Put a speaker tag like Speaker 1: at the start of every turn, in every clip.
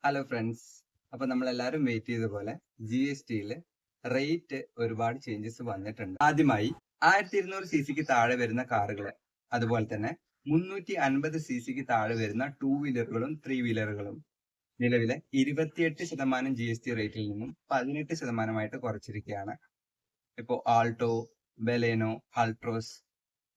Speaker 1: Hello friends. അപ്പൊ നമ്മളെല്ലാരും wait ചെയ്ത പോലെ GST റേറ്റ് ഒരുപാട് ചേഞ്ചസ് വന്നിട്ടുണ്ട്. ആദ്യമായി 1200cc താഴെ വരുന്ന കാറുകൾ, അതുപോലെ തന്നെ 350cc താഴെ വരുന്ന 2 വീലറുകളും 3 വീലറുകളും നിലവിലെ 28% GST റേറ്റിൽ നിന്നും 18% കുറച്ചിരിക്കുകയാണ്. ഇപ്പോ Alto, Baleno, Altroz,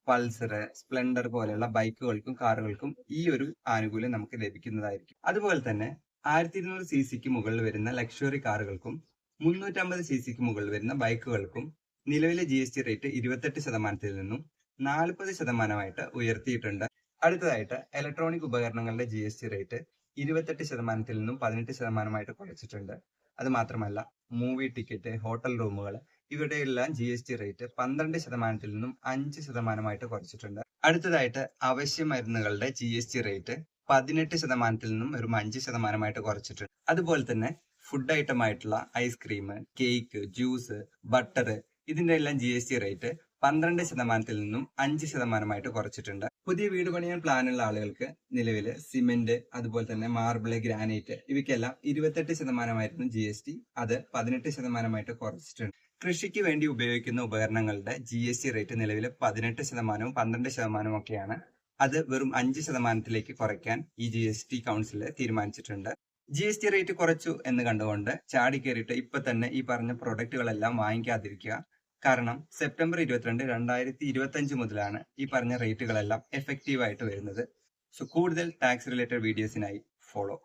Speaker 1: Pulsar, Splendor പോലെയുള്ള ബൈക്കുകൾക്കും കാറുകൾക്കും ഈ ഒരു ആനുകൂല്യം നമുക്ക് ലഭിക്കുന്നതായിരിക്കും. അതുപോലെ തന്നെ 1200cc മുകളിൽ വരുന്ന ലക്ഷറി കാറുകൾക്കും 350cc മുകളിൽ വരുന്ന ബൈക്കുകൾക്കും നിലവിലെ GST റേറ്റ് 28%-ൽ നിന്നും 40%-ആയിട്ട് ഉയർത്തിയിട്ടുണ്ട്. അടുത്തതായിട്ട് ഇലക്ട്രോണിക് ഉപകരണങ്ങളുടെ GST റേറ്റ് 28%-ൽ നിന്നും 18%-ആയിട്ട് കുറച്ചിട്ടുണ്ട്. അത് മാത്രമല്ല, മൂവി ടിക്കറ്റ്, ഹോട്ടൽ റൂമുകൾ ഇവയുടെയെല്ലാം GST റേറ്റ് 12%-ൽ നിന്നും 5%-ആയിട്ട് കുറച്ചിട്ടുണ്ട്. അടുത്തതായിട്ട് അവശ്യ മരുന്നുകളുടെ GST റേറ്റ് 18%-ൽ നിന്നും വെറും 5%-ആയിട്ട് കുറച്ചിട്ടുണ്ട്. അതുപോലെ തന്നെ ഫുഡ് ഐറ്റം ആയിട്ടുള്ള ഐസ്ക്രീം, കേക്ക്, ജ്യൂസ്, ബട്ടർ ഇതിന്റെ എല്ലാം GST റേറ്റ് 12%-ൽ നിന്നും 5%-ആയിട്ട് കുറച്ചിട്ടുണ്ട്. പുതിയ വീട് പണിയാൻ പ്ലാനുള്ള ആളുകൾക്ക് നിലവില് സിമെന്റ്, അതുപോലെ തന്നെ മാർബിൾ, ഗ്രാനൈറ്റ് ഇവയ്ക്കെല്ലാം 28%-ആയിരുന്നു GST. അത് 18%-ആയിട്ട് കുറച്ചിട്ടുണ്ട്. കൃഷിക്ക് വേണ്ടി ഉപയോഗിക്കുന്ന ഉപകരണങ്ങളുടെ GST റേറ്റ് നിലവിൽ 18%-വും 12%-വും ഒക്കെയാണ്. അത് വെറും 5%-ലേക്ക് കുറയ്ക്കാൻ ഈ GST കൗൺസിൽ തീരുമാനിച്ചിട്ടുണ്ട്. GST റേറ്റ് കുറച്ചു എന്ന് കണ്ടുകൊണ്ട് ചാടി കയറിയിട്ട് ഇപ്പൊ തന്നെ ഈ പറഞ്ഞ പ്രൊഡക്റ്റുകളെല്ലാം വാങ്ങിക്കാതിരിക്കുക. കാരണം സെപ്റ്റംബർ 22, 2025 മുതലാണ് ഈ പറഞ്ഞ റേറ്റുകളെല്ലാം എഫക്റ്റീവ് ആയിട്ട് വരുന്നത്. സോ കൂടുതൽ ടാക്സ് റിലേറ്റഡ് വീഡിയോസിനായി ഫോളോ.